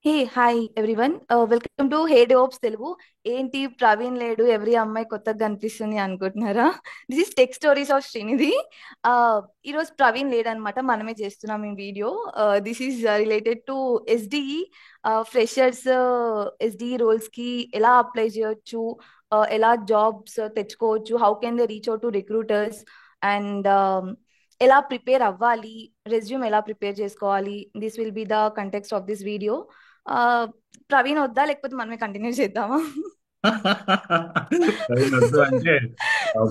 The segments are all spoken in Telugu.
Hey hi everyone, welcome to hey DevOps Telugu. ఏంటి ప్రవీణ్ లేడు, ఎవరి అమ్మాయి కొత్తగా కనిపిస్తుంది అనుకుంటున్నారా? This is tech stories of Srinidhi. ఈరోజు ప్రవీణ్ లేడనమాట, మనమే చేస్తున్నాం ఈ video. This is related to SDE freshers. SDE roles కి ఎలా అప్లై చేయొచ్చు, ఎలా జాబ్స్ తెచ్చుకోవచ్చు, how can they reach out to recruiters, and ఎలా ప్రిపేర్ అవ్వాలి, రెజ్యూమ్ ఎలా ప్రిపేర్ చేసుకోవాలి. This will be the context of this video. ఆ ప్రవీణ్ వద్దా, లేకపోతే మనమే కంటిన్యూ చేద్దామా? అది వద్దు అంటే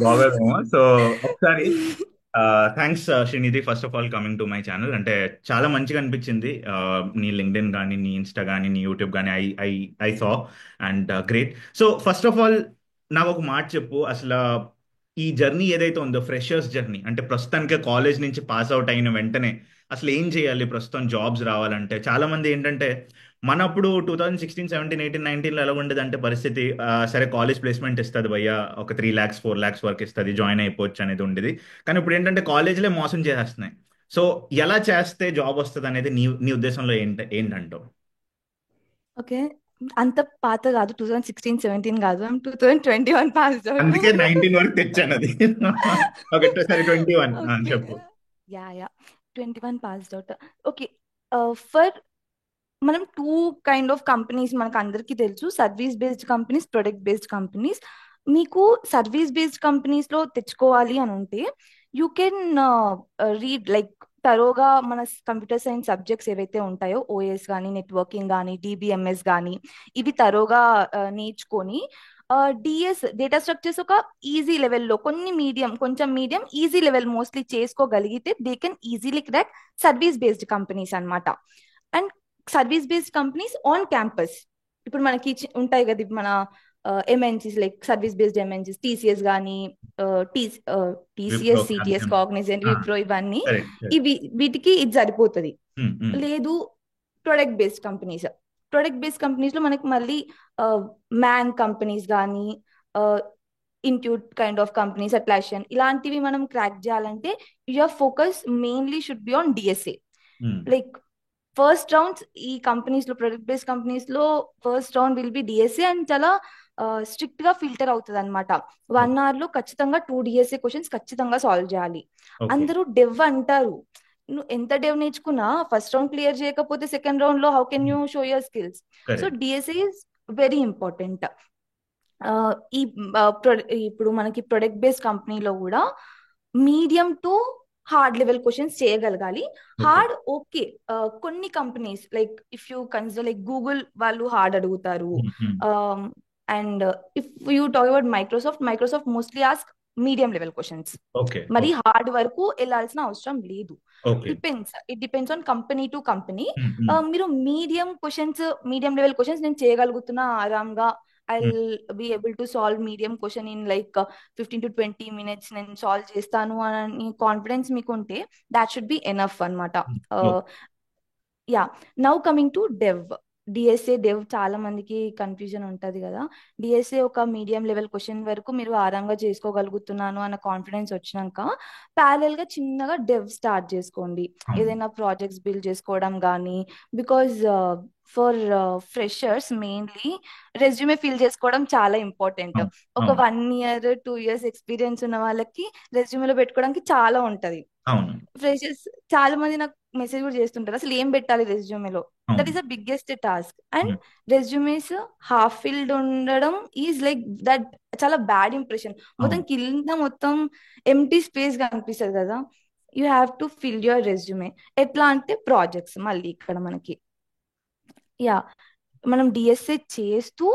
బాగోదేమో. సో ఒకసారి thanks Srinidhi, first of all coming to my channel. అంటే చాలా మంచిగా అనిపించింది. నీ లింక్డ్ఇన్ కానీ, నీ ఇన్స్టా కానీ, నీ యూట్యూబ్ కానీ I I I saw and great. So first of all నాకు ఒక మాట చెప్పు. అసలు ఈ జర్నీ ఏదైతే ఉందో, ఫ్రెషర్స్ జర్నీ, అంటే ప్రస్తుతానికి కాలేజ్ నుంచి పాస్ అవుట్ అయిన వెంటనే అసలు ఏం చేయాలి ప్రస్తుతం జాబ్స్ రావాలంటే. చాలా మంది ఏంటంటే, మనప్పుడు 2016, 17, 18, 19లో ఎలా ఉండేది అంటే పరిస్థితి, సరే కాలేజ్ ప్లేస్మెంట్ ఇస్తుంది భయ్యా, ఒక 3 lakhs 4 lakhs వరకు ఇస్తుంది, జాయిన్ అయిపోవచ్చు అనేది ఉండేది. కానీ ఇప్పుడు ఏంటంటే కాలేజీలే మోసం చేసేస్తున్నాయి. సో ఎలా చేస్తే జాబ్ వస్తుంది అనేది నీ నీ ఉద్దేశంలో ఏంటంటావు? ఓకే, అంత పాత కాదు, 2016-17 కాదు, 2021 పాస్ అవుట్. అందుకే 19 వరకు తెచ్చాను అది. ఓకే, సరే 21 ఓకే, చెప్పు. Yeah yeah, 21 passed out. Okay, for మనం టూ కైండ్ ఆఫ్ కంపెనీస్ మనకు అందరికీ తెలుసు: service based companies, product based companies. మీకు సర్వీస్ బేస్డ్ కంపెనీస్ లో తెచ్చుకోవాలి అని ఉంటే, యూ కెన్ రీడ్ లైక్ తరోగా మన కంప్యూటర్ సైన్స్ సబ్జెక్ట్స్ ఏవైతే ఉంటాయో, ఓఎస్ కానీ, నెట్వర్కింగ్ కానీ, డిబిఎంఎస్ కానీ, ఇవి తరోగా నేర్చుకొని డిఎస్ డేటా స్ట్రక్చర్స్ ఒక ఈజీ లెవెల్లో, కొన్ని మీడియం, కొంచెం మీడియం, ఈజీ లెవెల్ మోస్ట్లీ చేసుకోగలిగితే they can easily crack service based companies అన్నమాట. And service based companies on campus, ఇప్పుడు మనకి ఉంటాయి కదా, ఇప్పుడు మన MNCs like service based MNCs, TCS కానీ, Wipro, TCS, CTS, Capgemini. Cognizant, Wipro, ఇవన్నీ. Correct, correct. ఇవి వీటికి ఇది సరిపోతుంది. లేదు, product based companies, product based companies లో మనకి మళ్ళీ మ్యాన్ కంపెనీస్ కానీ, ఇంట్యూట్ కైండ్ ఆఫ్ కంపెనీస్, అట్లాషన్, ఇలాంటివి మనం క్రాక్ చేయాలంటే your focus mainly should be on DSA. Like first rounds ఈ కంపెనీస్ లో, ప్రొడక్ట్ బేస్డ్ కంపెనీస్ లో first round will be DSA, and చాలా స్ట్రిక్ట్ గా ఫిల్టర్ అవుతుంది అనమాట. 1 hour లో ఖచ్చితంగా 2 డిఎస్ఏ క్వశ్చన్స్ ఖచ్చితంగా సాల్వ్ చేయాలి. ఓకే. అందరూ డెవ్ అంటారు, నువ్వు ఎంత డెవ్ నేర్చుకున్నా ఫస్ట్ రౌండ్ క్లియర్ చేయకపోతే సెకండ్ రౌండ్ లో how can you show your skills? So correct. DSA is very important. ఈ ఇప్పుడు మనకి ప్రొడక్ట్ బేస్డ్ కంపెనీలో కూడా medium to hard level questions చేయగలగాలి. ఓకే. హార్డ్ ఓకే, కొన్ని companies like if you consider like Google, వాళ్ళు హార్డ్ అడుగుతారు. And if you talk about Microsoft mostly ask medium level questions. Okay. మరి ఓకే. హార్డ్ వరకు వెళ్ళాల్సిన అవసరం లేదు. Okay. It depends on company to company. మీరు మీడియం లెవెల్ క్వశ్చన్స్ నేను చేయగలుగుతున్నా ఆరాంగా, I be able to solve medium question in like 15 to 20 minutes, నేను సాల్వ్ చేస్తాను అని కాన్ఫిడెన్స్ మీకు ఉంటే, దాట్ షుడ్ బి ఎనఫ్ అనమాట. Yeah, now coming to dev. DSA dev చాలా మందికి కన్ఫ్యూజన్ ఉంటది కదా. డిఎస్ఏ ఒక మీడియం లెవెల్ క్వశ్చన్ వరకు మీరు ఆరాంగా చేసుకోగలుగుతున్నాను అన్న కాన్ఫిడెన్స్ వచ్చినాక, ప్యారల్ గా చిన్నగా డెవ్ స్టార్ట్ చేసుకోండి. అవును. ఏదైనా ప్రాజెక్ట్స్ బిల్డ్ చేసుకోవడం కానీ, because for freshers mainly resume fill చేసుకోవడం చాలా ఇంపార్టెంట్. అవును. ఒక అవును. 1 year 2 years ఎక్స్పీరియన్స్ ఉన్న వాళ్ళకి రెజ్యూమేలో పెట్టుకోవడానికి చాలా ఉంటది. అవును. ఫ్రెషర్స్ చాలా మంది నాకు మెసేజ్ కూడా చేస్తుంటారు, అసలు ఏం పెట్టాలి రెజ్యూమేలో. దట్ అవును. Is the biggest task. And హ్మ్. రెజ్యూమేస్ హాఫ్ ఫిల్డ్ ఉండడం ఈజ్ లైక్ దట్, చాలా బ్యాడ్ ఇంప్రెషన్. మొత్తం అవును. కింద మొత్తం ఎంటీ స్పేస్ గా అనిపిస్తుంది కదా. You have to fill your resume. ఎట్లా అంటే ప్రాజెక్ట్స్ మళ్ళీ ఇక్కడ మనకి, యా, మనం డిఎస్ఏ చేస్తూ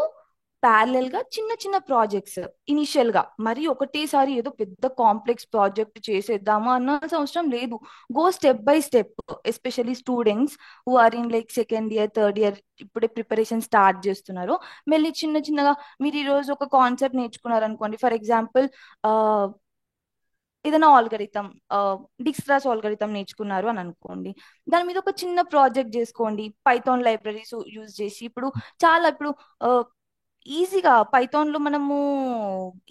ప్యారలల్ గా చిన్న చిన్న ప్రాజెక్ట్స్ ఇనిషియల్ గా, మరి ఒకటేసారి ఏదో పెద్ద కాంప్లెక్స్ ప్రాజెక్ట్ చేసేద్దామా అన్న అవసరం లేదు. Go step by step. Especially students who are in like second year, third year, ఇప్పుడే ప్రిపరేషన్ స్టార్ట్ చేస్తున్నారు, మళ్ళీ చిన్న చిన్నగా మీరు ఈ రోజు ఒక కాన్సెప్ట్ నేర్చుకున్నారు అనుకోండి. ఫర్ ఎగ్జాంపుల్, ఏదైనా ఆల్గరిథం, డిక్స్ట్రాస్ ఆల్గరిథం నేర్చుకున్నారు అని అనుకోండి. దాని మీద ఒక చిన్న ప్రాజెక్ట్ చేసుకోండి, పైథాన్ లైబ్రరీస్ యూజ్ చేసి. ఇప్పుడు చాలా, ఇప్పుడు ఈజీగా పైథాన్ లో మనము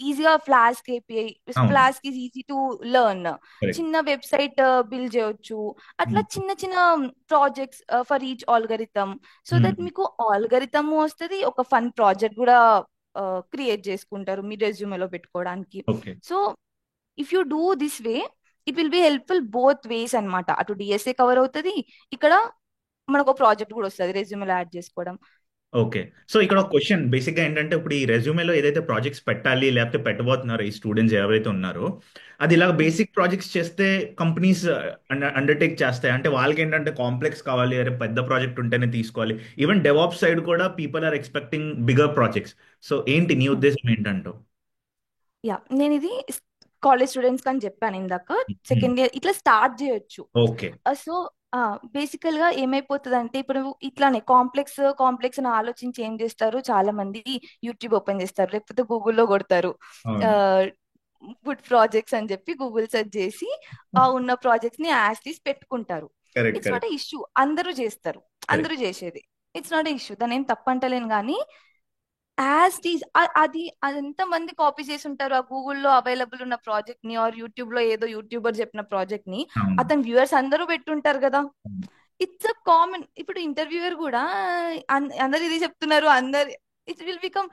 ఈజీగా ఫ్లాస్క్ ఏపీఐ, అవును. Flask is easy to learn. Correct. చిన్న వెబ్సైట్ బిల్డ్ చేయొచ్చు. అట్లా చిన్న చిన్న projects for each algorithm, so that మీకు ఆల్గరిథమ్ వస్తుంది, ఒక ఫన్ ప్రాజెక్ట్ కూడా క్రియేట్ చేసుకుంటారు మీ రెజ్యూమేలో పెట్టుకోవడానికి. Okay. So if you do this way, it will be helpful both ways అన్నమాట. అటు డిఎస్ఏ కవర్ అవుతుంది, ఇక్కడ మనకు ప్రాజెక్ట్ కూడా వస్తుంది రెజ్యూమేలో యాడ్ చేసుకోవడం. ఓకే. సో ఇక్కడ ఒక క్వశ్చన్ బేసిక్‌గా ఏంటంటే, ఇప్పుడు ఈ రెజ్యూమేలో ఏదైతే ప్రాజెక్ట్స్ పెట్టాలి, లేకపోతే పెట్టబోతున్నారో ఈ స్టూడెంట్స్ ఎవరైతే ఉన్నారో, అది ఇలాగ బేసిక్ ప్రాజెక్ట్స్ చేస్తే కంపెనీస్ అండర్‌టేక్ చేస్తాయి. అంటే వాళ్ళకేంటంటే కాంప్లెక్స్ కావాలి, అరే పెద్ద ప్రాజెక్ట్ ఉంటేనే తీసుకోవాలి. ఈవెన్ డెవాప్స్ సైడ్ కూడా people are expecting bigger projects. So ఏంటి నీ ఉద్దేశం ఏంటంటావు? యా, నేను ఇది కాలేజ్ స్టూడెంట్స్ అని చెప్పాను ఇందాక. హ్మ్. సెకండ్ ఇయర్ ఇట్లా స్టార్ట్ చేయొచ్చు. ఓకే. సో బేసికల్ గా ఏమైపోతుంది అంటే, ఇప్పుడు ఇట్లానే కాంప్లెక్స్ కాంప్లెక్స్ అని ఆలోచించి ఏం చేస్తారు చాలా మంది, యూట్యూబ్ ఓపెన్ చేస్తారు, లేకపోతే గూగుల్లో కొడతారు అవును. గుడ్ ప్రాజెక్ట్స్ అని చెప్పి గూగుల్ సెర్చ్ చేసి ఆ ఉన్న ప్రాజెక్ట్స్ ని యాజ్ తీసి పెట్టుకుంటారు. Correct. It's not correct. A issue, అందరూ చేస్తారు, అందరూ కరెక్ట్. చేసేది. ఇట్స్ నాట్ ఏ ఇష్యూ, దాని ఏం తప్పంటలేను. కానీ యాజ్ టీజ్ అది ఎంత మంది కాపీ చేసి ఉంటారు ఆ గూగుల్లో అవైలబుల్ ఉన్న ప్రాజెక్ట్ ని, ఆర్ యూట్యూబ్ లో ఏదో యూట్యూబర్ చెప్పిన ప్రాజెక్ట్ ని అవును. అతని వ్యూవర్స్ అందరూ పెట్టుంటారు కదా. అవును. It's a common. ఇప్పుడు ఇంటర్వ్యూయర్ కూడా అందరు ఇది చెప్తున్నారు, అందరు ఇట్ విల్ బికమ్.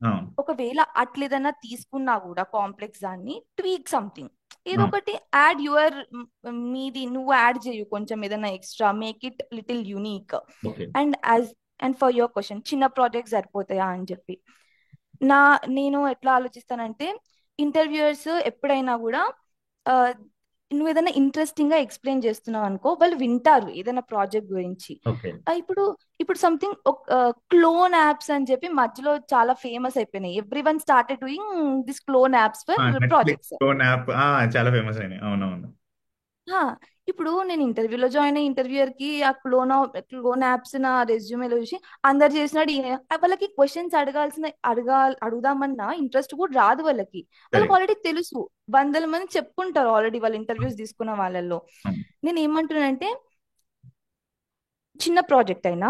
అవును. ఒకవేళ అట్లేదన్నా తీసుకున్నా కూడా కాంప్లెక్స్ దాన్ని ట్వీక్ సంథింగ్, ఏదో అవును. ఒకటి యాడ్ యువర్, మీది నువ్వు యాడ్ చేయు కొంచెం ఏదైనా extra, make it little unique. Okay. And and for your question, చిన్న ప్రాజెక్ట్స్ సరిపోతాయా అని చెప్పి, నా నేను ఎట్లా ఆలోచిస్తానంటే, ఇంటర్వ్యూయర్స్ ఎప్పుడైనా కూడా ఆ, నువ్వు ఏదైనా ఇంట్రెస్టింగ్ గా ఎక్స్ప్లెయిన్ చేస్తున్నావు అనుకో, వాళ్ళు వింటారు ఏదైనా ప్రాజెక్ట్ గురించి. ఓకే. ఇప్పుడు ఇప్పుడు సంథింగ్ క్లోన్ యాప్స్ అని చెప్పి మధ్యలో చాలా ఫేమస్ అయిపోయినాయి. Every one started doing this clone apps for Netflix projects. Own app చాలా ఫేమస్ అయినాయి. అవునవును. హా, ఇప్పుడు నేను ఇంటర్వ్యూలో జాయిన్ అయ్యి ఇంటర్వ్యూయర్ కి ఆ క్లోన్ యాప్స్ నా రెజ్యూమేలో చూసి అందరు చేసినాడు వాళ్ళకి క్వశ్చన్స్ అడుగుదామన్నా ఇంట్రెస్ట్ కూడా రాదు వాళ్ళకి. వాళ్ళకి కరెక్ట్. ఆల్రెడీ తెలుసు, వందల మంది చెప్పుకుంటారు ఆల్రెడీ వాళ్ళు ఇంటర్వ్యూస్ తీసుకున్న వాళ్ళల్లో. అవును. నేను ఏమంటున్నానంటే, చిన్న ప్రాజెక్ట్ అయినా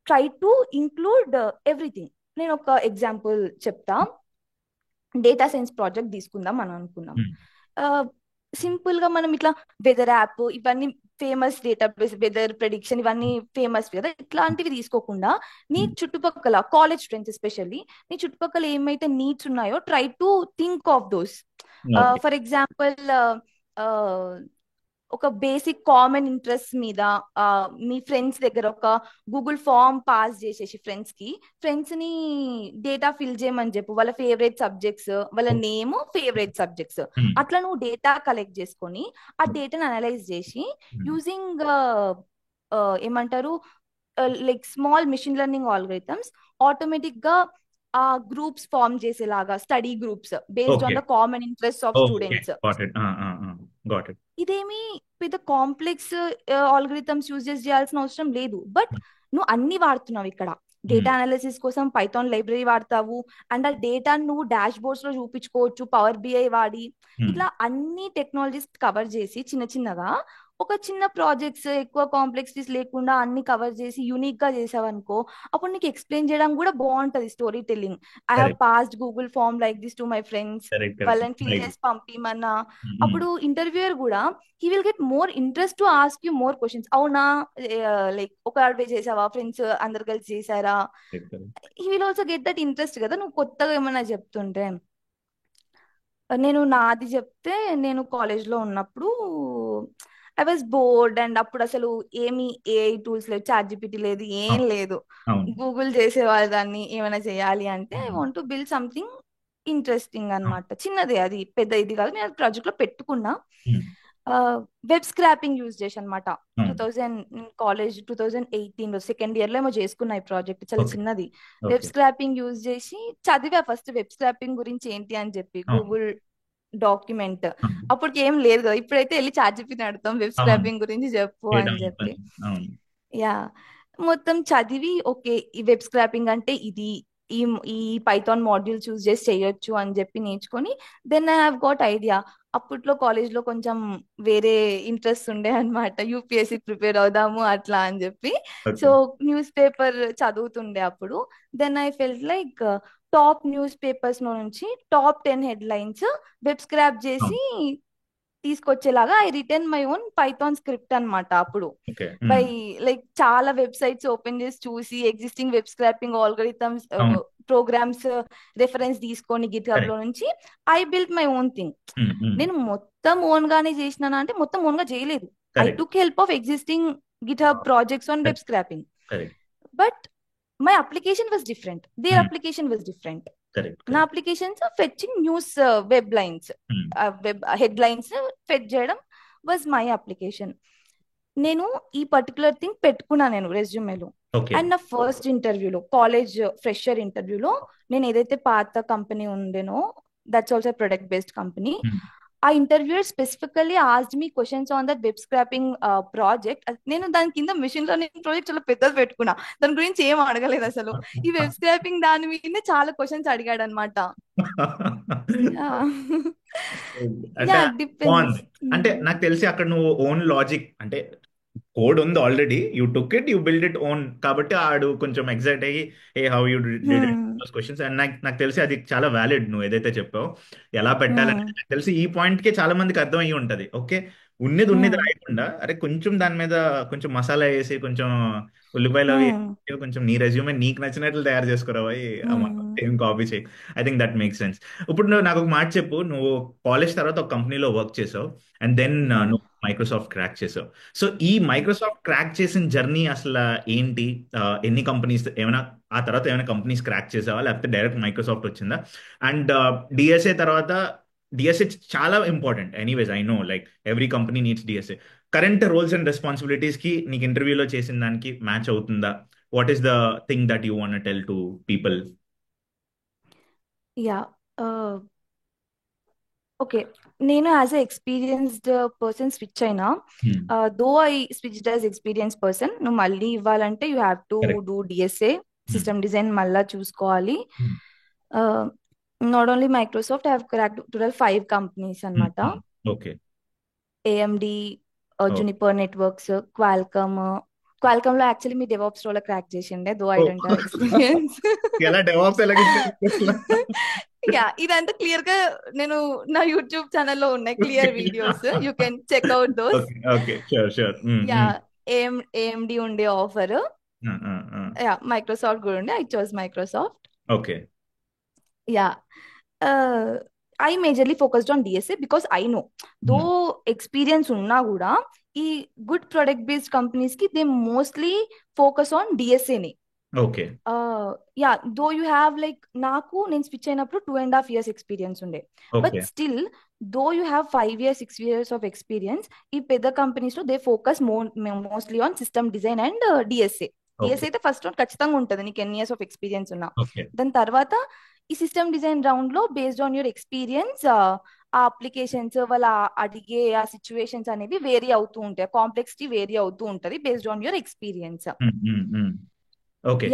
ట్రై టు ఇంక్లూడ్ ఎవ్రీథింగ్. నేను ఒక ఎగ్జాంపుల్ చెప్తా. డేటా సైన్స్ ప్రాజెక్ట్ తీసుకుందాం అని అనుకున్నాం. హ్మ్. సింపుల్ గా మనం ఇట్లా వెదర్ యాప్ ఇవన్నీ ఫేమస్, డేటాబేస్ వెదర్ ప్రెడిక్షన్ ఇవన్నీ ఫేమస్ కదా, ఇట్లాంటివి తీసుకోకుండా నీ హ్మ్. చుట్టుపక్కల కాలేజ్ ఫ్రెండ్స్ ఎస్పెషల్లీ, నీ చుట్టుపక్కల ఏమైతే నీడ్స్ ఉన్నాయో try to think of those. Okay. For example, ఒక బేసిక్ కామన్ ఇంట్రెస్ట్ మీద ఆ, మీ ఫ్రెండ్స్ దగ్గర ఒక గూగుల్ ఫామ్ పాస్ చేసేసి ఫ్రెండ్స్ ని డేటా ఫిల్ చేయమని చెప్పు, వాళ్ళ ఫేవరెట్ సబ్జెక్ట్స్, వాళ్ళ ఓకే. Name, favourite subjects. హ్మ్. అట్లా నువ్వు డేటా కలెక్ట్ చేసుకొని ఆ డేటాను అనలైజ్ చేసి హ్మ్. యూజింగ్ ఏమంటారు, like small machine learning algorithms, automatic గా ఆ గ్రూప్స్ ఫార్మ్ చేసేలాగా, study groups based okay. On the common interest of okay. Students. Got it. Got it. ఇదేమి పెద్ద కాంప్లెక్స్ ఆల్గరిథమ్స్ యూజ్ చేసి చేయాల్సిన అవసరం లేదు. బట్ నువ్వు అన్ని వాడుతున్నావు ఇక్కడ. హ్మ్. డేటా అనాలిసిస్ కోసం పైథాన్ లైబ్రరీ వాడతావు, అండ్ ఆ డేటాను నువ్వు డాష్ బోర్డ్స్ లో చూపించుకోవచ్చు పవర్ బిఐ వాడి. హ్మ్. ఇట్లా అన్ని టెక్నాలజీస్ కవర్ చేసి చిన్న చిన్నగా ఒక చిన్న ప్రాజెక్ట్స్, ఎక్కువ కాంప్లెక్సిటీస్ లేకుండా అన్ని కవర్ చేసి యూనిక్ గా చేసావనుకో, అప్పుడు నీకు ఎక్స్ప్లెయిన్ చేయడం కూడా బాగుంటది story telling. I have correct. Passed Google form like this to my friends, correct. Correct. వాళ్ళని ఫిల్ వెరీ గుడ్. చేసి పంపిమన్నా. హ్మ్. అప్పుడు ఇంటర్వ్యూయర్ కూడా he will get more interest to ask you more questions. అవునా, లైక్ ఒక అడవే చేసావా, ఫ్రెండ్స్ అందరు కలిసి చేసారా, correct. Correct. He will also get that interest కదా నువ్వు కొత్తగా ఏమైనా చెప్తుంటే. నేను నాది చెప్తే, నేను కాలేజ్ లో ఉన్నప్పుడు ఐ వాజ్ బోర్డ్, అండ్ అప్పుడు అసలు ఏమి ఏఐ టూల్స్ లేవు, చాట్ జిపిటి లేదు, ఏం అవును. లేదు. అవును. గూగుల్ చేసేవాళ్ళు దాన్ని ఏమైనా చేయాలి అంటే, ఐ హ్మ్. Want to build something interesting అవును. అన్నమాట. చిన్నదే, అది పెద్ద ఇది కాదు. నేను ప్రాజెక్ట్ లో పెట్టుకున్నా. హ్మ్. వెబ్ స్క్రాపింగ్ యూజ్ చేసి అనమాట. అవును. కాలేజ్ 2018 లో సెకండ్ ఇయర్ లో ఏమో చేసుకున్నా ఈ ప్రాజెక్ట్, చాలా ఓకే. చిన్నది. Web okay. స్క్రాపింగ్ యూజ్ చేసి చదివా ఫస్ట్ వెబ్ స్క్రాపింగ్ గురించి ఏంటి అని చెప్పి అవును. Google document. అవును. అప్పటికి ఏం లేదు కదా, ఇప్పుడైతే వెళ్ళి చాట్ జిపిటిని అడుగుతాం వెబ్ అవును. స్క్రాపింగ్ గురించి చెప్పు డేటా అని మొత్తం. చెప్పి. అవును. యా, మొత్తం చదివి ఓకే ఈ వెబ్ స్క్రాపింగ్ అంటే ఇది, ఈ ఈ పైథాన్ మాడ్యూల్ చూస్ చేసి చేయొచ్చు అని చెప్పి నేర్చుకొని then I have got idea. అప్పట్లో కాలేజ్లో కొంచెం వేరే ఇంట్రెస్ట్ ఉండే అనమాట, యూపీఎస్సి ప్రిపేర్ అవుదాము అట్లా అని చెప్పి. So okay. న్యూస్ పేపర్ చదువుతుండే అప్పుడు. Then I felt like top news papers నుంచి టాప్ 10 హెడ్లైన్స్ వెబ్ స్క్రాప్ చేసి తీసుకొచ్చేలాగా I written my own python script అన్నమాట అప్పుడు. ఓకే. బై లైక్ చాలా వెబ్సైట్స్ ఓపెన్ చేసి చూసి ఎగ్జిస్టింగ్ వెబ్ స్క్రాపింగ్ ఆల్గరిథమ్స్ అవును. ప్రోగ్రామ్స్ రెఫరెన్స్ తీసుకొని గిట్ హబ్ లో కరెక్ట్. నుంచి I built my own thing. నేను మొత్తం ఓన్ గానే చేసినానా అంటే మొత్తం ఓన్ గా చేయలేదు. I correct. Took help of existing GitHub projects on web scraping. Correct. But my application was different, their application was different. Correct. నా correct. Applications fetching news web lines, web headlines fetch చేయడం వాజ్ మై అప్లికేషన్. నేను ఈ పర్టికులర్ థింగ్ పెట్టుకున్నా నేను రెజ్యూమేలో. ఓకే. అండ్ నా ఫస్ట్ ఇంటర్వ్యూలో, కాలేజ్ ఫ్రెషర్ ఇంటర్వ్యూలో, నేను ఏదైతే పాత కంపెనీ ఉండేనో, that's also product based company, ఆ interviewer specifically asked me questions on that web scrapping project. నేను దాని కింద మిషన్ లెర్నింగ్ ప్రాజెక్ట్ చాలా పెద్దది పెట్టుకున్నా, దాని గురించి ఏం అడగలేదు అసలు. ఈ వెబ్ స్క్రాపింగ్ దాని మీద చాలా క్వశ్చన్స్ అడిగాడు అనమాట. అంటే యా డిపెండ్స్. బాగుంది. అంటే నాకు తెలిసి అక్కడ నువ్వు ఓన్ లాజిక్, అంటే కోడ్ ఉంది already, you took it, you build it own, కాబట్టి ఆడు కొంచెం ఎగ్జైట్ అయ్యి ఏ how you did it questions. And నాకు తెలిసి అది చాలా వ్యాలిడ్ నువ్వు ఏదైతే చెప్పావు ఎలా పెట్టాలని. నాకు తెలిసి ఈ పాయింట్ కి చాలా మందికి అర్థం అయ్యి ఉంటది. ఓకే, ఉన్నది ఉన్నది రాయకుండా అరే కొంచెం దాని మీద కొంచెం మసాలా వేసి కొంచెం ఉల్లిపాయలు అవి కొంచెం నీ రెజ్యూమే నీకు నచ్చినట్లు తయారు చేసుకురావు, ఏం కాపీ చేయి. I think that make sense. ఇప్పుడు నువ్వు నాకు ఒక మాట చెప్పు, నువ్వు కాలేజ్ తర్వాత ఒక కంపెనీలో వర్క్ చేసావు అండ్ దెన్ నువ్వు మైక్రోసాఫ్ట్ క్రాక్ చేసావు. సో ఈ మైక్రోసాఫ్ట్ క్రాక్ చేసిన జర్నీ అసలు ఏంటి? ఎన్ని కంపెనీస్, ఏమైనా ఆ తర్వాత ఏమైనా కంపెనీస్ క్రాక్ చేసావా లేకపోతే డైరెక్ట్ మైక్రోసాఫ్ట్ వచ్చిందా? అండ్ డిఎస్ఏ తర్వాత, డిఎస్ఏ చాలా important anyways, I know like every company needs DSA. Current roles and responsibilities కి నీకు ఇంటర్వ్యూలో చేసిన దానికి మ్యాచ్ అవుతుందా? What is the thing that you want tell to people? Yeah okay, నేను as a experienced person switch అయినా. Though I switch as experience person, నువ్వు మళ్ళీ ఇవ్వాలంటే you have to do DSA, system design మళ్ళా చూసుకోవాలి. Not only Microsoft, I have cracked total 5 companies అన్నమాట. Okay. AMD, Juniper Networks, Qualcomm లో యాక్చువల్లీ మీ డెవాప్స్ రోల్ క్రాక్ చేసిండే, though I don't have experience. ఎలా డెవాప్స్ ఎలా యా ఇదంతా క్లియర్ గా నేను నా యూట్యూబ్ ఛానల్లో ఉన్నాయి clear videos, you can check out those. Okay, sure sure. Yeah AMD ఉండే ఆఫర్, యా మైక్రోసాఫ్ట్ కూడా ఉండే, I choose Microsoft. Okay. Yeah I majorly focused on DSA because I know though experience ఉన్నా కూడా ఈ గుడ్ ప్రొడక్ట్ బేస్డ్ కంపెనీస్ కి దే మోస్ట్లీ ఫోకస్ ఆన్ డిఎస్ఏని. Okay. Yeah though you have like, నాకు నేను స్విచ్ అయినప్పుడు 2.5 years ఎక్స్పీరియన్స్ ఉండే, but still though you have 5 years 6 years of experience, ఈ పెద్ద కంపెనీస్ లో they focus mostly on system design and DSA. DSA అయితే ఫస్ట్ రౌండ్ ఖచ్చితంగా ఉంటుంది నీకు ఎన్ని ఇయర్స్ ఆఫ్ ఎక్స్పీరియన్స్ ఉన్నా. దాని తర్వాత ఈ సిస్టమ్ డిజైన్ రౌండ్ లో బేస్డ్ ఆన్ యువర్ ఎక్స్పీరియన్స్ ఆ అప్లికేషన్స్ వాళ్ళ అడిగే ఆ సిచ్యువేషన్స్ అనేవి వేరీ అవుతూ ఉంటాయి, కాంప్లెక్సిటీ వేరీ అవుతూ ఉంటది based on your experience. Okay.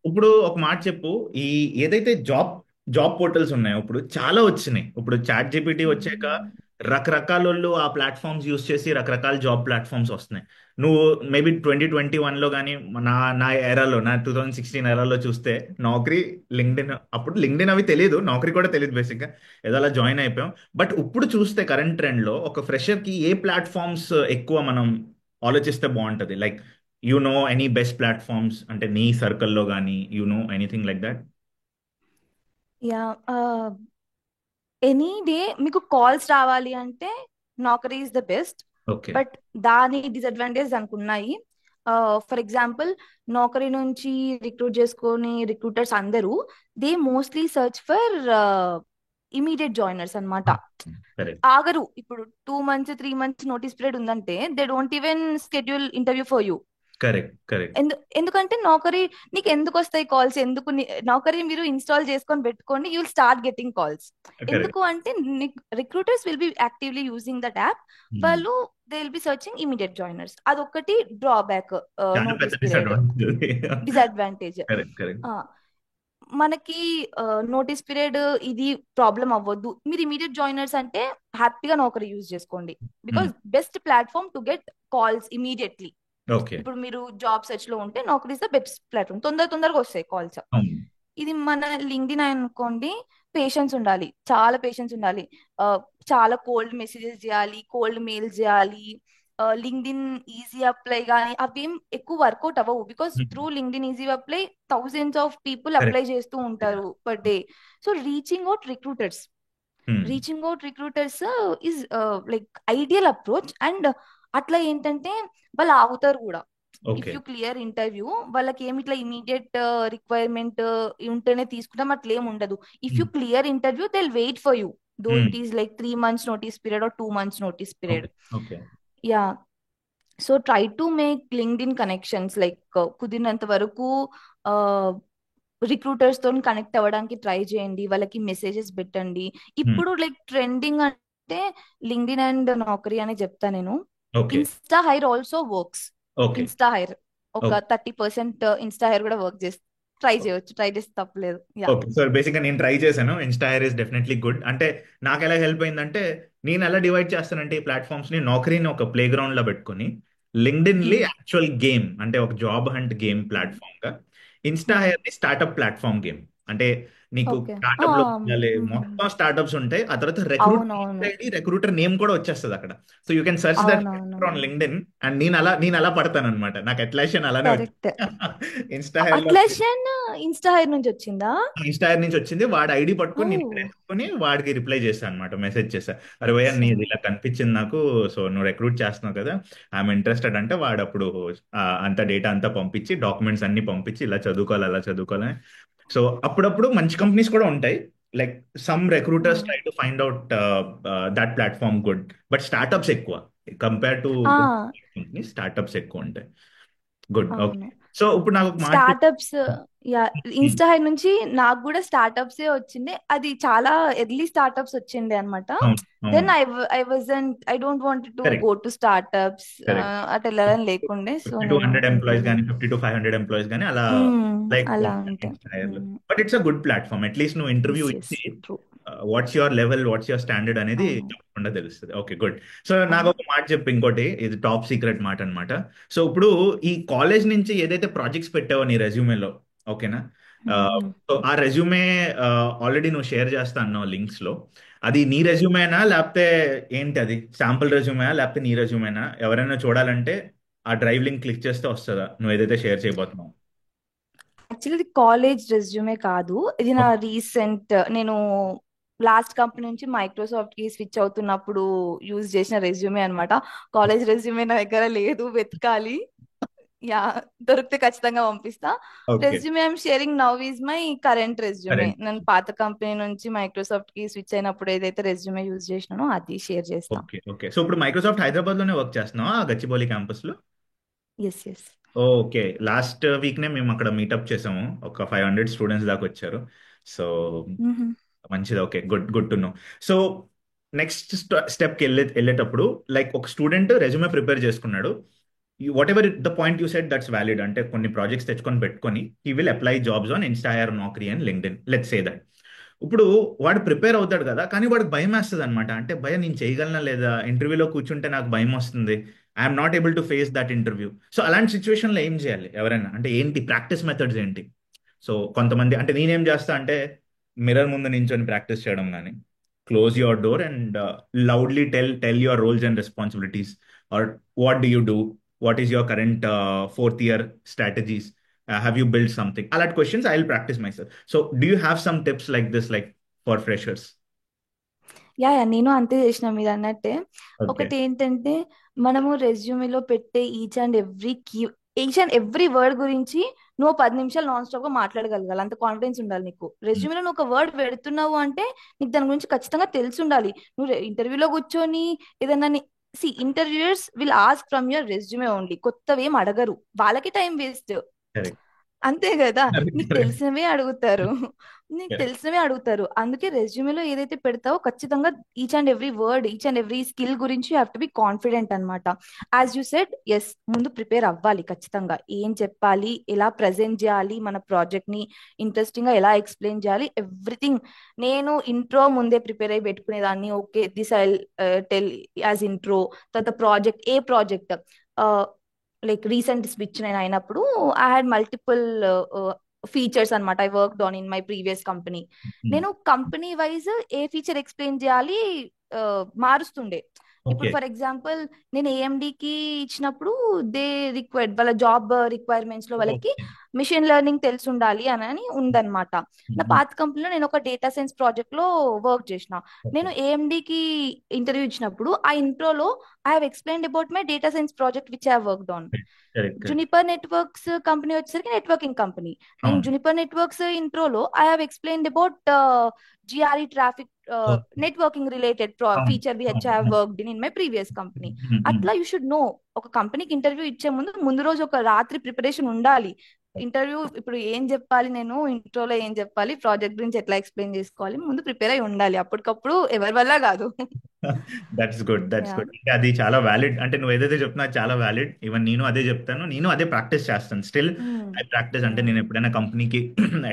ఇప్పుడు ఒక మాట చెప్పు, ఈ ఏదైతే జాబ్ పోర్టల్స్ ఉన్నాయో ఇప్పుడు చాలా వచ్చినాయి. ఇప్పుడు చాట్ జీపీటీ వచ్చాక రకరకాల వాళ్ళు ఆ ప్లాట్ఫామ్స్ యూస్ చేసి రకరకాల జాబ్ ప్లాట్ఫామ్స్ వస్తున్నాయి. నువ్వు మేబీ 2021లో కానీ నా ఎరాలో, నా 2016 ఎరాలో చూస్తే నౌకరీ, లింక్డ్ఇన్, అప్పుడు లింక్డ్ఇన్ అవి తెలియదు, నౌకరీ కూడా తెలియదు, బేసిక్గా ఏదో అలా జాయిన్ అయిపోయాం. బట్ ఇప్పుడు చూస్తే కరెంట్ ట్రెండ్లో ఒక ఫ్రెషర్కి ఏ ప్లాట్ఫామ్స్ ఎక్కువ మనం ఆలోచిస్తే బాగుంటుంది? Like you know any best platforms, అంటే నీ సర్కిల్లో కానీ you know anything like that? Yeah any day మీకు కాల్స్ రావాలి అంటే నౌకరీ ఈస్ ద బెస్ట్. బట్ దాని డిసడ్వాంటేజ్ దానికి ఉన్నాయి. ఫర్ ఎగ్జాంపుల్ నౌకరీ నుంచి రిక్రూట్ చేసుకొని రిక్రూటర్స్ అందరూ they mostly search for immediate joiners అన్నమాట. ఆగరు, ఇప్పుడు 2 months 3 months నోటీస్ పీరియడ్ ఉందంటే they don't even schedule interview for you. ఎందుకంటే నౌకరీ నీకు ఎందుకు వస్తాయి కాల్స్, ఎందుకు నౌకరీ మీరు ఇన్స్టాల్ చేసుకొని పెట్టుకోండి, you will start getting calls. ఎందుకు అంటే recruiters will be actively using that app, వాళ్ళు they will be searching immediate joiners. అదొకటి డ్రాబ్యాక్, నోటీస్ పీరియడ్ డిసడ్వాంటేజ్. మనకి నోటీస్ పీరియడ్ ఇది ప్రాబ్లం అవ్వద్దు, మీరు ఇమీడియట్ జాయినర్స్ అంటే హ్యాపీగా నౌకరీ యూజ్ చేసుకోండి. Because best platform to get calls immediately. Okay. ఇప్పుడు మీరు జాబ్ సెర్చ్ లో ఉంటే Naukri is the best platform, తొందరగా వస్తాయి కాల్స్. అవును. ఇది మన లింక్డ్ఇన్ అనుకోండి, పేషెన్స్ ఉండాలి, చాలా పేషెన్స్ ఉండాలి. ఆ, చాలా కోల్డ్ మెసేజెస్ చేయాలి, కోల్డ్ మెయిల్ చేయాలి. లింక్డ్ఇన్ ఈజీ అప్లై కానీ అవేం ఎక్కువ వర్కౌట్ అవ్వవు, because through LinkedIn easy apply thousands of people apply correct. చేస్తూ ఉంటారు per day. So reaching out recruiters is like ideal approach. And అట్లా ఏంటంటే వాళ్ళు ఆగుతారు కూడా. If okay. You clear interview, వాళ్ళకి ఏమి ఇట్లా ఇమీడియట్ రిక్వైర్మెంట్ ఉంటేనే తీసుకుంటాం అట్లా ఏమి ఉండదు. If you clear interview they will wait for you, though it is like 3 months notice period or 2 months notice period. Okay. Okay. Yeah. So try to make LinkedIn connections, like కుదిరినంత వరకు రిక్రూటర్స్ తో కనెక్ట్ అవ్వడానికి ట్రై చేయండి, వాళ్ళకి మెసేజెస్ పెట్టండి. ఇప్పుడు లైక్ ట్రెండింగ్ అంటే లింక్డ్ఇన్ అండ్ నౌకరీ అని చెప్తా నేను. Okay. Instahyre also works. Okay. Instahyre ఒక ఓకే. 30% ఇన్స్టా హైర్ కూడా వర్క్ చేసి ట్రై చేయొచ్చు, ట్రై చేస్తే తప్పలేదు. యా. ఓకే. సో బేసిక్గా నేను ట్రై చేశాను. Instahyre is definitely good. అంటే నాకు ఎలా హెల్ప్ అయిందంటే, నేను ఎలా డివైడ్ చేస్తానంటే ఈ ప్లాట్ఫామ్స్ ని, నౌకరీని ఒక ప్లే గ్రౌండ్ లో పెట్టుకొని, లింక్డ్ఇన్ ని యాక్చువల్ గేమ్ అంటే ఒక జాబ్ హంట్ గేమ్ ప్లాట్ఫామ్ గా, ఇన్స్టా హైర్ ని స్టార్ట్అప్ ప్లాట్ఫామ్ గేమ్. అంటే నీకు ఓకే. స్టార్ట్అప్ లో వెళ్ళాలి, మొత్తం స్టార్ట్అప్స్ ఉంటాయి. ఆ తర్వాత అవునవును. రిక్రూటర్ నేమ్ కూడా వచ్చేస్తుంది అక్కడ. So you can search that అవునవును. On LinkedIn. అండ్ నేను అలా పడతాను అనమాట. నాకు అట్లాషన్ అలానే వచ్చింది. కరెక్ట్. ఇన్స్టా హైర్ లో అట్లాషన్ ఇన్స్టా హైర్ నుంచి వచ్చిందా? ఇన్స్టైర్ నుంచి వచ్చింది. వాడి ఐడి ఓ, పట్టుకొని నేను ఇక్కడ ఎత్తుకొని వాడికి రిప్లై చేశాను అనమాట. మెసేజ్ చేశా, అరే భయ్యా నీది సూపర్. ఇలా కనిపించింది నాకు, సో నువ్వు రిక్రూట్ చేస్తున్నావు కదా, ఐఎమ్ ఇంట్రెస్టెడ్ అంటే, వాడు అప్పుడు అంత డేటా అంతా పంపించి, డాక్యుమెంట్స్ అన్ని పంపించి, ఇలా చదువుకోవాలి అలా చదువుకోవాలి. సో అప్పుడప్పుడు మంచి కంపెనీస్ కూడా ఉంటాయి. Like some recruiters try to find out that platform good, but startups ఎక్కువ కంపేర్ టు ఆ, గుడ్ కంపెనీస్. స్టార్ట్అప్స్ ఎక్కువ ఉంటాయి. గుడ్. ఓకే. అవును. సో ఇప్పుడు నాకు ఒక మాట స్టార్టప్స్. యా. ఇన్స్టా హైర్ నుంచి నాకు కూడా స్టార్టప్స్ వచ్చింది, అది చాలా ఎర్లీ స్టార్టప్స్ వచ్చిండే అనమాట. అవును. దెన్ అవును. I don't want to correct. Go to startups, correct. అటు వెళ్ళాలని లేకుండే, సో 50 to నేను 100 ఎంప్లాయీస్ ఇంట్లోనే. కానీ 50 to 500 ఎంప్లాయీస్ కానీ అలా లైక్ అలా ఉంటాయి ఉంటాయి. హైర్లు. But it's a good platform. At least నువ్వు ఇంటర్వ్యూ ఎస్ ఎస్, ఇచ్చి true. What's your level, what's your standard అనేది అవును. తప్పకుండా తెలుస్తుంది. Okay, good. సో నాకు అవును. ఒక మాట చెప్పు, ఇంకోటి, ఇది టాప్ సీక్రెట్ మాట అన్నమాట. సో ఇప్పుడు ఈ కాలేజ్ నుంచి ఏదైతే ప్రాజెక్ట్స్ పెట్టావో నీ రెజ్యూమేలో, ఓకేనా? సో ఆ రెజ్యూమే ఆల్రెడీ నువ్వు షేర్ చేస్తా అన్నావు లింక్స్ లో. అది నీ రెజ్యూమేనా లేకపోతే ఏంటి, అది శాంపుల్ రెజ్యూమేనా లేకపోతే నీ రెజ్యూమేనా? ఎవరైనా చూడాలంటే ఆ డ్రైవ్ లింక్ క్లిక్ చేస్తే వస్తుందా నువ్వు ఏదైతే షేర్ చేయబోతున్నావు? యాక్చువల్లీ ఇది కాలేజ్ రెజ్యూమే కాదు, ఇది నా రీసెంట్, నేను లాస్ట్ కంపెనీ నుంచి మైక్రోసాఫ్ట్ కి స్విచ్ అవుతున్నప్పుడు యూజ్ చేసిన రెజ్యూమే అన్నమాట. కాలేజ్ రెజ్యూమే నా దగ్గర లేదు, వెతకాలి. యా, దొరికితే ఖచ్చితంగా పంపిస్తా. Okay. Resume I'm sharing now is my current resume. Correct. నేను పాత కంపెనీ నుంచి మైక్రోసాఫ్ట్ కి స్విచ్ అయినప్పుడు ఏదైతే రెజ్యూమే యూజ్ చేసినానో అది షేర్ చేస్తా. ఓకే. ఓకే. సో ఇప్పుడు మైక్రోసాఫ్ట్ హైదరాబాద్ లోనే వర్క్ చేస్తున్నావా, ఆ గచ్చిబౌలి క్యాంపస్ లో? Yes yes. Okay. Last week నే మేము అక్కడ మీటప్ చేసాము. ఒక 500 స్టూడెంట్స్ దాకా వచ్చారు. సో మంచిది. Okay, good, good to know. So next స్టెప్కి వెళ్ళేటప్పుడు, లైక్ ఒక స్టూడెంట్ రెజ్యూమే ప్రిపేర్ చేసుకున్నాడు. Whatever the point you set, that's valid. అంటే కొన్ని ప్రాజెక్ట్స్ తెచ్చుకొని పెట్టుకొని he will apply jobs on Instahyre, Naukri and LinkedIn, let's say that. ఇప్పుడు వాడు ప్రిపేర్ అవుతాడు కదా, కానీ వాడికి భయం వేస్తుంది అనమాట. అంటే భయం, నేను చేయగలనా లేదా, ఇంటర్వ్యూలో కూర్చుంటే నాకు భయం వస్తుంది, I'm not able to face that interview. So అలాంటి సిచ్యువేషన్లో ఏం చేయాలి ఎవరైనా? అంటే ఏంటి ప్రాక్టీస్ మెథడ్స్ ఏంటి? సో కొంతమంది, అంటే నేనేం చేస్తా అంటే, మిర్రర్ ముందు నించొని ప్రాక్టీస్ చేయడం కానీ, close your door and loudly tell your roles and responsibilities, or what do you do, what is your current fourth year strategies, have you built something? All that questions I will practice myself. So do you have some tips like this, like for freshers? Yeah yeah, నేను అంతే చేసిన మీరు అన్నట్టే. Okay. ఒకటి ఏంటంటే, మనము రెజ్యూమేలో పెట్టే ఈచ్ అండ్ ఎవ్రీ వర్డ్ గురించి నువ్వు 10 నిమిషాలు నాన్ స్టాప్ గా మాట్లాడగలగాలి, అంత కాన్ఫిడెన్స్ ఉండాలి నీకు. Mm. రెజ్యూమేలో నువ్వు ఒక వర్డ్ పెడుతున్నావు అంటే నీకు దాని గురించి ఖచ్చితంగా తెలిసి ఉండాలి. నువ్వు ఇంటర్వ్యూలో కూర్చొని ఏదన్నా interviewers will ask from your resume only, కొత్తవి ఏం అడగరు, వాళ్ళకి టైం వేస్ట్. Correct. అంతే కదా. నీకు Correct. తెలిసినవే అడుగుతారు. నీకు Correct. తెలిసినవే అడుగుతారు. అందుకే రెజ్యూమేలో ఏదైతే పెడతావో ఖచ్చితంగా each and every word, each and every skill గురించి you have to be confident అనమాట. యాజ్ యూ సెడ్, ఎస్, ముందు ప్రిపేర్ అవ్వాలి ఖచ్చితంగా. ఏం చెప్పాలి, ఎలా ప్రజెంట్ చేయాలి, మన ప్రాజెక్ట్ ని ఇంట్రెస్టింగ్ గా ఎలా ఎక్స్ప్లెయిన్ చేయాలి, ఎవ్రీథింగ్. నేను ఇంట్రో ముందే ప్రిపేర్ అయి పెట్టుకునేదాన్ని. Okay, this I tell as intro. తర్వాత project, a project, like recent switch నేను అయినప్పుడు ఐ హ్యాడ్ మల్టిపుల్ ఫీచర్స్ అనమాట I work on in my previous company. Mm. నేను కంపెనీ వైజ్ ఏ ఫీచర్ ఎక్స్ప్లెయిన్ చేయాలి మారుస్తుండే. ఇప్పుడు Okay. ఫర్ ఎగ్జాంపుల్, నేను AMD కి ఇచ్చినప్పుడు దే రిక్వైర్డ్, వాళ్ళ జాబ్ రిక్వైర్మెంట్స్ లో వాళ్ళకి Okay. మిషన్ లెర్నింగ్ తెలిసి ఉండాలి అని ఉందన్నమాట. నా Mhm. పాత కంపెనీలో నేను ఒక డేటా సైన్స్ ప్రాజెక్ట్ లో వర్క్ చేసిన. Okay. నేను AMD కి ఇంటర్వ్యూ ఇచ్చినప్పుడు ఆ ఇంట్రోలో I have explained about my data science project which I worked on. Correct. Correct. Juniper Networks company వచ్చేసరికి నెట్వర్కింగ్ కంపెనీ. నేను అవును. జునిపర్ నెట్వర్క్స్ ఇంట్రోలో I have explained about GRE traffic Okay. Networking related అవును. ఫీచర్ విచ్ అవును. ఐ అవును. Worked in my previous company. Mhm. అట్లా యూ షుడ్ నో. ఒక కంపెనీకి ఇంటర్వ్యూ ఇచ్చే ముందు ముందు రోజు ఒక రాత్రి ప్రిపరేషన్ ఉండాలి. ఇంటర్వ్యూ ఇప్పుడు ఏం చెప్పాలి, నేను ఇంట్రోలో ఏం చెప్పాలి, ప్రాజెక్ట్ గురించి ఎట్లా ఎక్స్ప్లెయిన్ చేసుకోవాలి, ముందు ప్రిపేర్ అయి ఉండాలి. అప్పటికప్పుడు ఎవరి వల్ల కాదు. That's good, that's yeah. Good. అంటే అది చాలా వ్యాలిడ్. అంటే నువ్వు ఏదైతే చెప్తున్నా అది చాలా వ్యాలిడ్. ఈవెన్ నేను అదే చెప్తాను, నేను అదే ప్రాక్టీస్ చేస్తాను స్టిల్. I practice. అంటే యా. నేను ఎప్పుడైనా కంపెనీకి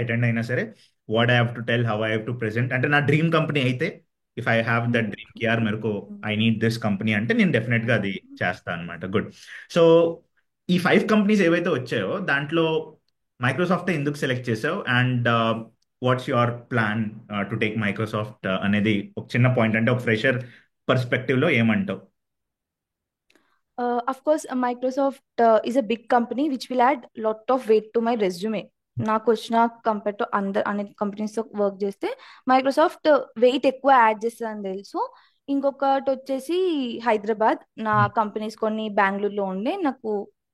అటెండ్ అయినా సరే, what I have to tell, how I have to present. అంటే నా డ్రీమ్ కంపెనీ అయితే, if I have that dream కి యార్ మెరకు ఐ నీడ్ దిస్ కంపెనీ అంటే, నేను డెఫినెట్ గా అది చేస్తాను అనమాట. గుడ్. సో ఈ 5 కంపెనీస్ ఏవైతే వచ్చాయో దాంట్లో మైక్రోసాఫ్ట్ ఎందుకు సెలెక్ట్ చేసావు, and what's your plan to take Microsoft అనేది ఒక చిన్న పాయింట్, అంటే ఒక ఫ్రెషర్ పర్స్పెక్టివ్ లో ఏమంటావు? Of course, Microsoft is a big company which will add lot of weight to my resume. నాకు వచ్చిన కంపేర్ టు అందర్ అనే కంపెనీస్ తో వర్క్ చేస్తే మైక్రోసాఫ్ట్ వెయిట్ ఎక్కువ యాడ్ చేస్తుందని తెలుసు. ఇంకొకటి వచ్చేసి హైదరాబాద్. నా కంపెనీస్ కొన్ని బెంగళూరులో ఉండే. నాకు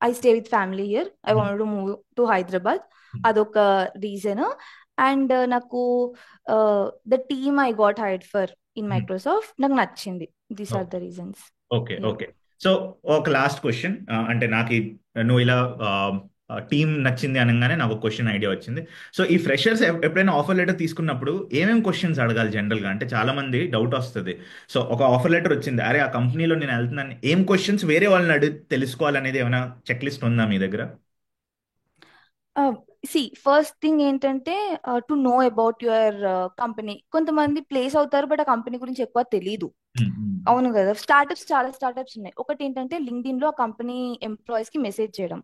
I stay with family year, I want to move to Hyderabad. అదొక రీజన్. అండ్ నాకు the team I got hired for in Microsoft నాకు నచ్చింది. These are the reasons. Okay. Okay. So ఒక లాస్ట్ క్వశ్చన్. అంటే నాకు నువ్వు ఇలా టీం నచ్చింది అనగానే నాకు ఒక క్వశ్చన్ ఐడియా వచ్చింది. సో ఈ ఫ్రెషర్స్ ఎప్పుడైనా ఆఫర్ లెటర్ తీసుకున్నప్పుడు ఏమేమి క్వశ్చన్స్ అడగాలి జనరల్ గా? అంటే చాలా మంది డౌట్ వస్తుంది. సో ఒక ఆఫర్ లెటర్ వచ్చింది, అరే ఆ కంపెనీలో నేను వెళ్తున్నాను, ఏం క్వశ్చన్స్ వేరే వాళ్ళని అడిగి తెలుసుకోవాలనేది ఏమైనా చెక్ లిస్ట్ ఉందా మీ దగ్గర? సి, ఫస్ట్ థింగ్ ఏంటంటే to know about your company. కొంతమంది ప్లేస్ అవుతారు బట్ ఆ కంపెనీ గురించి ఎక్కువ తెలీదు. అవును కదా. చాలా స్టార్టప్స్ ఉన్నాయి. ఒకటి ఏంటంటే లింక్డ్ఇన్ లో ఆ కంపెనీ ఎంప్లాయీస్ కి మెసేజ్ చేయడం.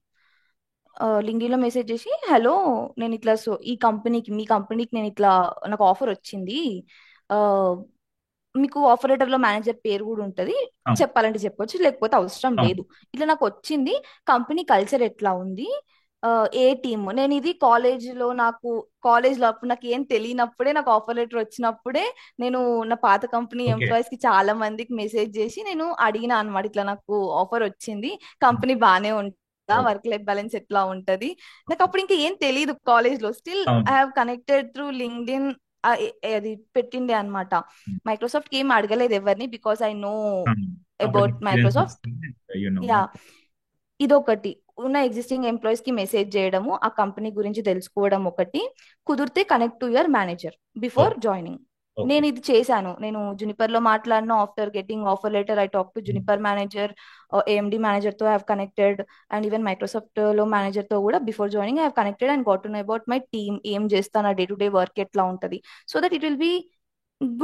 లింక్డ్ఇన్ లో మెసేజ్ చేసి, హలో, నేను ఇట్లా, సో ఈ కంపెనీకి, మీ కంపెనీకి నేను ఇట్లా, నాకు ఆఫర్ వచ్చింది. ఆ, మీకు ఆఫర్ లెటర్ లో మేనేజర్ పేరు కూడా ఉంటది, అవును. చెప్పాలంటే చెప్పొచ్చు, లేకపోతే అవసరం అవును. లేదు. ఇట్లా నాకు వచ్చింది. కంపెనీ కల్చర్ ఎట్లా ఉంది, ఏ టీమ్. నేను ఇది కాలేజ్ లో, నాకు కాలేజ్ లో అప్పుడు నాకు ఏం తెలియనప్పుడే, నాకు ఆఫర్ లెటర్ వచ్చినప్పుడే నేను నా పాత కంపెనీ ఓకే. ఎంప్లాయీస్ కి చాలా మందికి మెసేజ్ చేసి నేను అడిగిన అనమాట. ఇట్లా నాకు ఆఫర్ వచ్చింది, కంపెనీ బానే ఉంటుందా, ఓకే. వర్క్ లైఫ్ బ్యాలెన్స్ ఎట్లా ఉంటది. నాకు అప్పుడు ఇంకా ఏం తెలియదు కాలేజ్ లో. స్టిల్ అవును. I have connected through LinkedIn. అది పెట్టిండే అనమాట. మైక్రోసాఫ్ట్ కి ఏం అడగలేదు ఎవరిని, బికాస్ ఐ నో అవును. అప్పుడు అబౌట్ ఎక్స్పీరియన్స్ మైక్రోసాఫ్ట్. వస్తుంది. You know. యా. ఇదొకటి. ఉన్న ఎగ్జిస్టింగ్ ఎంప్లాయీస్ కి మెసేజ్ చేయడము, ఆ కంపెనీ గురించి తెలుసుకోవడం ఒకటి. కుదిరితే connect to your manager before okay. Joining. Okay. నేను ఇది చేశాను. నేను జునిపర్ లో మాట్లాడిన. After getting offer letter I talk to Juniper manager, AMD manager తో have connected. And even Microsoft లో మేనేజర్ తో కూడా before joining I have connected and got to know about my team, ఏం చేస్తాను, డే టు డే వర్క్ ఎట్లా ఉంటది. So that it will be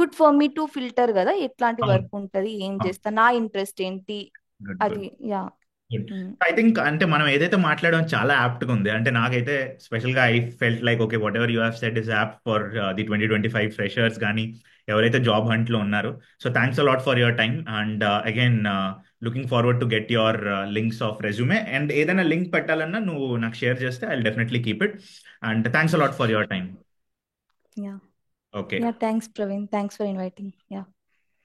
good for me to filter కదా, ఎట్లాంటి అవును. వర్క్ ఉంటది, ఏం అవును. చేస్తా, నా ఇంట్రెస్ట్ ఏంటి. గుడ్. గుడ్. అది. యా. ఐ థింక్ అంటే మనం ఏదైతే మాట్లాడడం చాలా యాప్ట్ గా ఉంది. అంటే నాకైతే స్పెషల్ గా I felt like okay, what ever you have said is app for the 2025 freshers కానీ ఎవరైతే జాబ్ హంట్ లో ఉన్నారో. So thanks a lot for your time, and again looking forward to get your links of resume. And ఏదైనా లింక్ పెట్టాలన్నా నువ్వు నాకు షేర్ చేస్తే I definitely keep it. And thanks a lot for your time. Yeah. Okay. Yeah, thanks, Praveen. Thanks for inviting. Yeah.